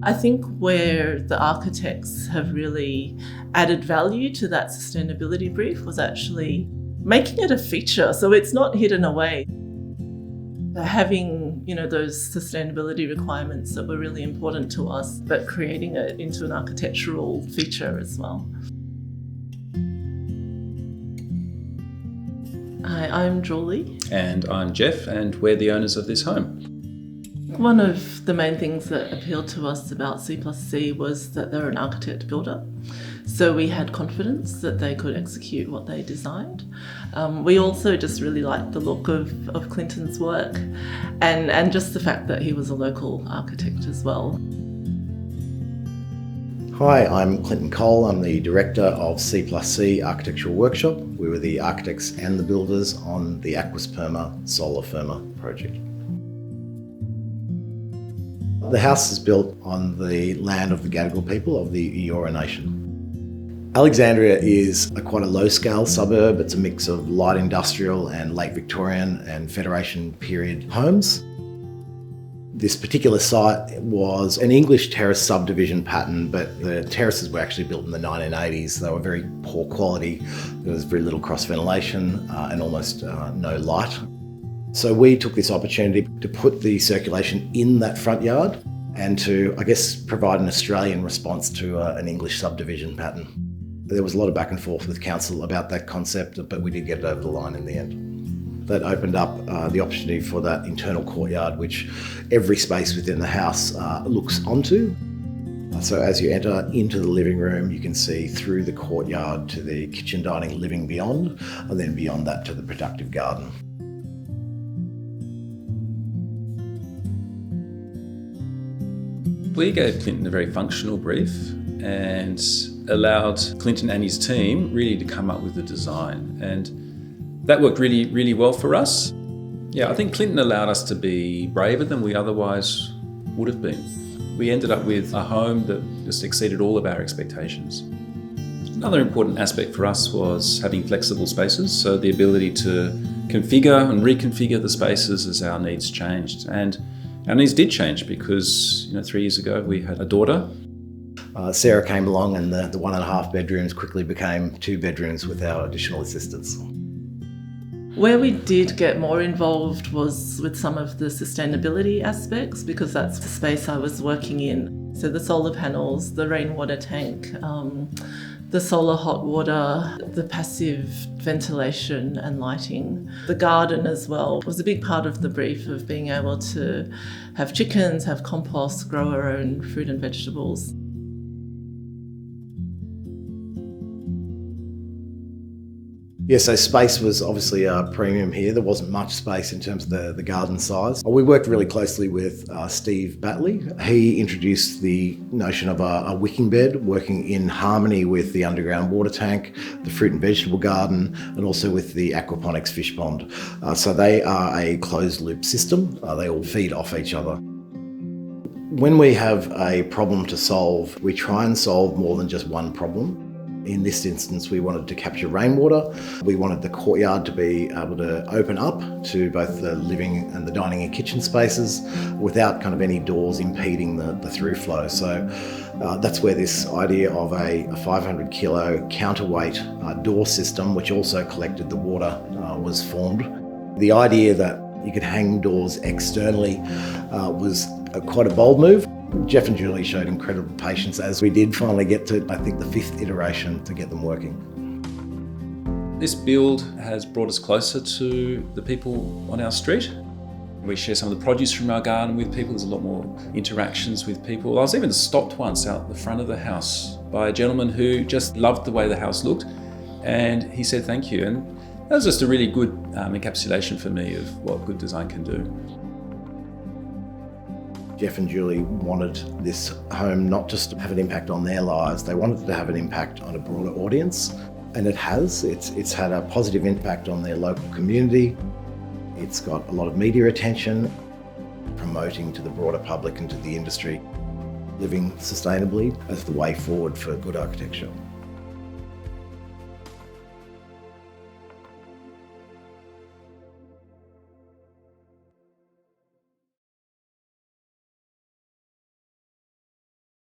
I think where the architects have really added value to that sustainability brief was actually making it a feature, so it's not hidden away. Having, those sustainability requirements that were really important to us, but creating it into an architectural feature as well. Hi, I'm Julie. And I'm Geoff, and we're the owners of this home. One of the main things that appealed to us about CplusC was that they're an architect builder. So we had confidence that they could execute what they designed. We also just really liked the look of Clinton's work and just the fact that he was a local architect as well. Hi, I'm Clinton Cole. I'm the director of CplusC Architectural Workshop. We were the architects and the builders on the Aquas Perma solar Firma project. The house is built on the land of the Gadigal people of the Eora Nation. Alexandria is quite a low-scale suburb. It's a mix of light industrial and late Victorian and Federation period homes. This particular site was an English terrace subdivision pattern, but the terraces were actually built in the 1980s. They were very poor quality. There was very little cross ventilation and almost no light. So we took this opportunity to put the circulation in that front yard and to, provide an Australian response to an English subdivision pattern. There was a lot of back and forth with council about that concept, but we did get it over the line in the end. That opened up the opportunity for that internal courtyard, which every space within the house looks onto. So as you enter into the living room, you can see through the courtyard to the kitchen, dining, living beyond, and then beyond that to the productive garden. We gave Clinton a very functional brief and allowed Clinton and his team really to come up with the design. And that worked really, really well for us. I think Clinton allowed us to be braver than we otherwise would have been. We ended up with a home that just exceeded all of our expectations. Another important aspect for us was having flexible spaces, so the ability to configure and reconfigure the spaces as our needs changed. And our needs did change because 3 years ago we had a daughter. Sarah came along and the 1.5 bedrooms quickly became 2 bedrooms with our additional assistance. Where we did get more involved was with some of the sustainability aspects, because that's the space I was working in. So the solar panels, the rainwater tank, the solar hot water, the passive ventilation and lighting. The garden as well was a big part of the brief of being able to have chickens, have compost, grow our own fruit and vegetables. So space was obviously a premium here. There wasn't much space in terms of the garden size. We worked really closely with Steve Batley. He introduced the notion of a wicking bed, working in harmony with the underground water tank, the fruit and vegetable garden, and also with the aquaponics fish pond. So they are a closed loop system. They all feed off each other. When we have a problem to solve, we try and solve more than just one problem. In this instance, we wanted to capture rainwater. We wanted the courtyard to be able to open up to both the living and the dining and kitchen spaces without any doors impeding the through flow. So that's where this idea of a 500 kilo counterweight door system, which also collected the water, was formed. The idea that you could hang doors externally was quite a bold move. Geoff and Julie showed incredible patience as we did finally get to, the 5th iteration to get them working. This build has brought us closer to the people on our street. We share some of the produce from our garden with people. There's a lot more interactions with people. I was even stopped once out the front of the house by a gentleman who just loved the way the house looked, and he said thank you. And that was just a really good encapsulation for me of what good design can do. Geoff and Julie wanted this home not just to have an impact on their lives, they wanted it to have an impact on a broader audience, and it has. It's had a positive impact on their local community. It's got a lot of media attention, promoting to the broader public and to the industry living sustainably as the way forward for good architecture.